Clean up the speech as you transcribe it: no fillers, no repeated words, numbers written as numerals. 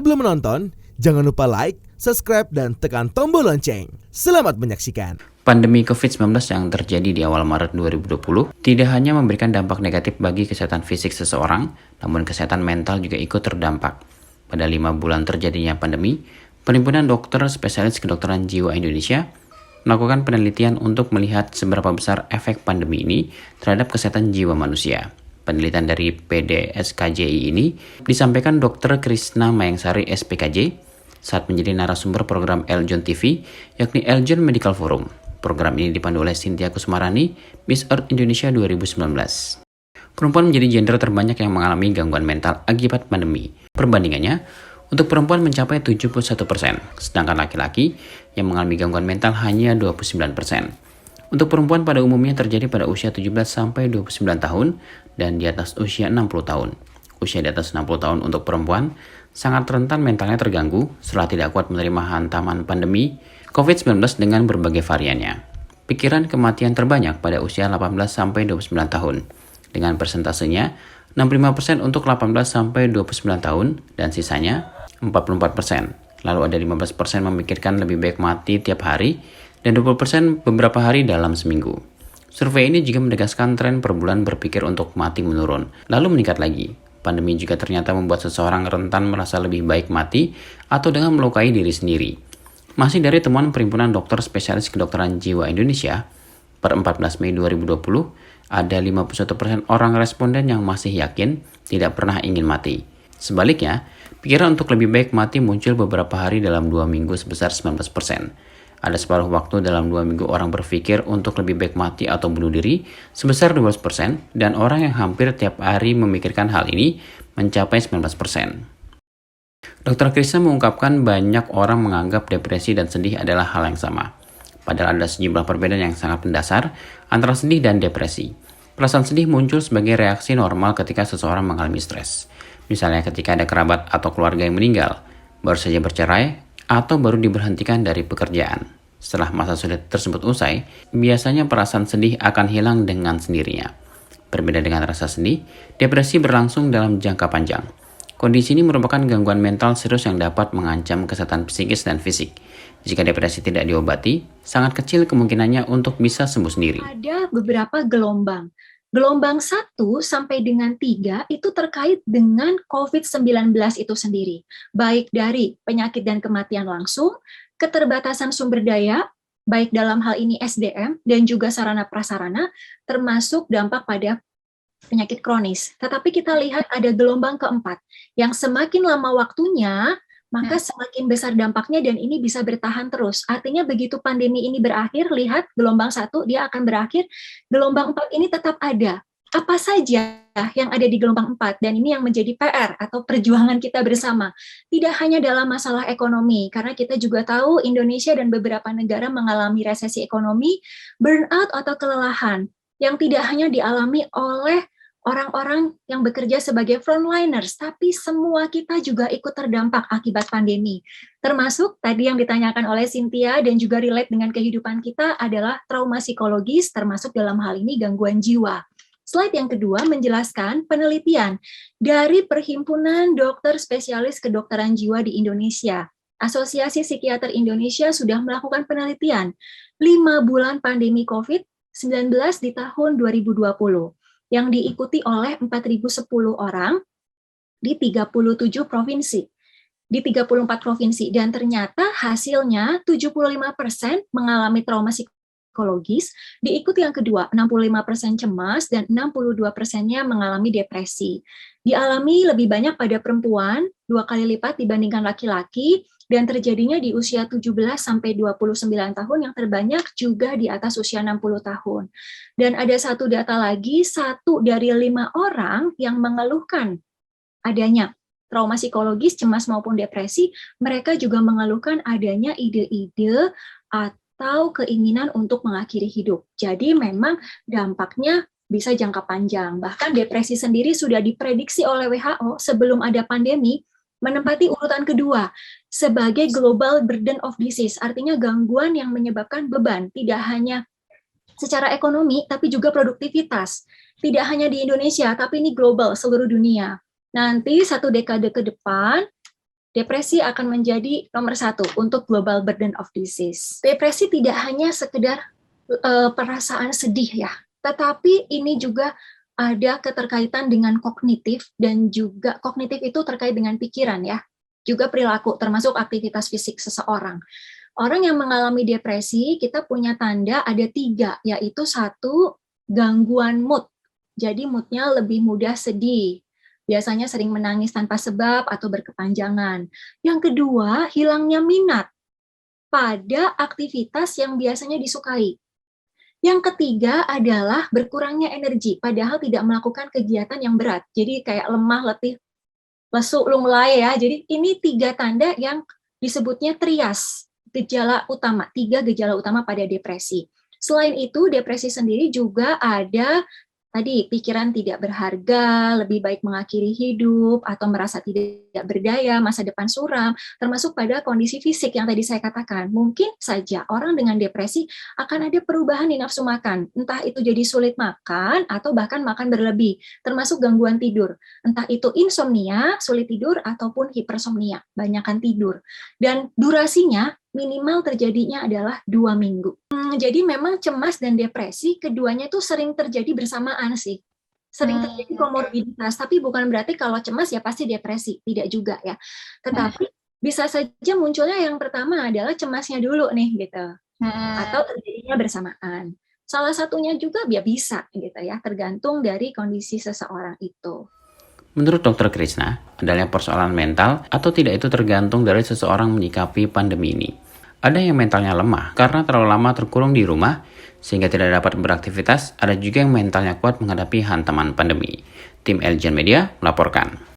Sebelum menonton, jangan lupa like, subscribe, dan tekan tombol lonceng. Selamat menyaksikan. Pandemi COVID-19 yang terjadi di awal Maret 2020 tidak hanya memberikan dampak negatif bagi kesehatan fisik seseorang, namun kesehatan mental juga ikut terdampak. Pada 5 bulan terjadinya pandemi, Perhimpunan Dokter Spesialis Kedokteran Jiwa Indonesia melakukan penelitian untuk melihat seberapa besar efek pandemi ini terhadap kesehatan jiwa manusia. Penelitian dari PDSKJI ini disampaikan Dr. Krisna Mayangsari SPKJ saat menjadi narasumber program Eljon TV, yakni Eljon Medical Forum. Program ini dipandu oleh Cynthia Kusmarani, Miss Earth Indonesia 2019. Perempuan menjadi gender terbanyak yang mengalami gangguan mental akibat pandemi. Perbandingannya, untuk perempuan mencapai 71%, sedangkan laki-laki yang mengalami gangguan mental hanya 29%. Untuk perempuan pada umumnya terjadi pada usia 17-29 tahun dan di atas usia 60 tahun. Usia di atas 60 tahun untuk perempuan sangat rentan mentalnya terganggu setelah tidak kuat menerima hantaman pandemi COVID-19 dengan berbagai variannya. Pikiran kematian terbanyak pada usia 18-29 tahun, dengan persentasenya 65% untuk 18-29 tahun dan sisanya 44%. Lalu ada 15% memikirkan lebih baik mati tiap hari dan 20% beberapa hari dalam seminggu. Survei ini juga menegaskan tren per bulan berpikir untuk mati menurun, lalu meningkat lagi. Pandemi juga ternyata membuat seseorang rentan merasa lebih baik mati atau dengan melukai diri sendiri. Masih dari temuan Perhimpunan Dokter Spesialis Kedokteran Jiwa Indonesia, per 14 Mei 2020, ada 51% orang responden yang masih yakin tidak pernah ingin mati. Sebaliknya, pikiran untuk lebih baik mati muncul beberapa hari dalam 2 minggu sebesar 19%. Ada separuh waktu dalam 2 minggu orang berpikir untuk lebih baik mati atau bunuh diri sebesar 12%, dan orang yang hampir tiap hari memikirkan hal ini mencapai 19%. Dr. Krisna mengungkapkan banyak orang menganggap depresi dan sedih adalah hal yang sama. Padahal ada sejumlah perbedaan yang sangat mendasar antara sedih dan depresi. Perasaan sedih muncul sebagai reaksi normal ketika seseorang mengalami stres. Misalnya ketika ada kerabat atau keluarga yang meninggal, baru saja bercerai, atau baru diberhentikan dari pekerjaan. Setelah masa sulit tersebut usai, biasanya perasaan sedih akan hilang dengan sendirinya. Berbeda dengan rasa sedih, depresi berlangsung dalam jangka panjang. Kondisi ini merupakan gangguan mental serius yang dapat mengancam kesehatan psikis dan fisik. Jika depresi tidak diobati, sangat kecil kemungkinannya untuk bisa sembuh sendiri. Ada beberapa gelombang. Gelombang 1 sampai dengan 3 itu terkait dengan COVID-19 itu sendiri. Baik dari penyakit dan kematian langsung, keterbatasan sumber daya, baik dalam hal ini SDM dan juga sarana prasarana, termasuk dampak pada penyakit kronis. Tetapi kita lihat ada gelombang keempat, yang semakin lama waktunya, maka semakin besar dampaknya dan ini bisa bertahan terus. Artinya begitu pandemi ini berakhir, lihat gelombang 1 dia akan berakhir, gelombang 4 ini tetap ada. Apa saja yang ada di gelombang 4? Dan ini yang menjadi PR atau perjuangan kita bersama. Tidak hanya dalam masalah ekonomi, karena kita juga tahu Indonesia dan beberapa negara mengalami resesi ekonomi, burnout atau kelelahan, yang tidak hanya dialami oleh orang-orang yang bekerja sebagai frontliners, tapi semua kita juga ikut terdampak akibat pandemi. Termasuk tadi yang ditanyakan oleh Cynthia dan juga relate dengan kehidupan kita adalah trauma psikologis, termasuk dalam hal ini gangguan jiwa. Slide yang kedua menjelaskan penelitian dari Perhimpunan Dokter Spesialis Kedokteran Jiwa di Indonesia. Asosiasi Psikiater Indonesia sudah melakukan penelitian 5 bulan pandemi COVID-19 di tahun 2020. Yang diikuti oleh 4.010 orang di 37 provinsi, di 34 provinsi, dan ternyata hasilnya 75% mengalami trauma psikologis, diikuti yang kedua 65% cemas dan 62%-nya mengalami depresi. Dialami lebih banyak pada perempuan, 2 kali lipat dibandingkan laki-laki, dan terjadinya di usia 17-29 tahun, yang terbanyak juga di atas usia 60 tahun. Dan ada satu data lagi, 1 dari 5 orang yang mengeluhkan adanya trauma psikologis, cemas maupun depresi, mereka juga mengeluhkan adanya ide-ide atau keinginan untuk mengakhiri hidup. Jadi memang dampaknya bisa jangka panjang. Bahkan depresi sendiri sudah diprediksi oleh WHO sebelum ada pandemi, menempati urutan kedua sebagai global burden of disease, artinya gangguan yang menyebabkan beban, tidak hanya secara ekonomi, tapi juga produktivitas. Tidak hanya di Indonesia, tapi ini global, seluruh dunia. Nanti 1 dekade ke depan, depresi akan menjadi nomor 1 untuk global burden of disease. Depresi tidak hanya sekedar perasaan sedih ya, tetapi ini juga ada keterkaitan dengan kognitif, dan juga kognitif itu terkait dengan pikiran ya, juga perilaku, termasuk aktivitas fisik seseorang. Orang yang mengalami depresi, kita punya tanda ada 3, yaitu 1, gangguan mood. Jadi moodnya lebih mudah sedih, biasanya sering menangis tanpa sebab atau berkepanjangan. Yang kedua, hilangnya minat pada aktivitas yang biasanya disukai. Yang ketiga adalah berkurangnya energi, padahal tidak melakukan kegiatan yang berat. Jadi kayak lemah, letih, lesu, lunglai ya. Jadi ini 3 tanda yang disebutnya trias, gejala utama, 3 gejala utama pada depresi. Selain itu, depresi sendiri juga ada tadi pikiran tidak berharga, lebih baik mengakhiri hidup, atau merasa tidak berdaya, masa depan suram, termasuk pada kondisi fisik yang tadi saya katakan. Mungkin saja orang dengan depresi akan ada perubahan di nafsu makan, entah itu jadi sulit makan atau bahkan makan berlebih, termasuk gangguan tidur. Entah itu insomnia, sulit tidur, ataupun hipersomnia, banyakan tidur. Dan durasinya minimal terjadinya adalah 2 minggu. Jadi memang cemas dan depresi keduanya itu sering terjadi bersamaan sih. Sering terjadi komorbiditas, tapi bukan berarti kalau cemas ya pasti depresi, tidak juga ya. Tetapi bisa saja munculnya yang pertama adalah cemasnya dulu nih gitu. Atau terjadinya bersamaan. Salah satunya juga ya bisa gitu ya, tergantung dari kondisi seseorang itu. Menurut Dr. Krishna, adanya persoalan mental atau tidak itu tergantung dari seseorang menyikapi pandemi ini. Ada yang mentalnya lemah karena terlalu lama terkurung di rumah sehingga tidak dapat beraktivitas, ada juga yang mentalnya kuat menghadapi hantaman pandemi. Tim Eljan Media melaporkan.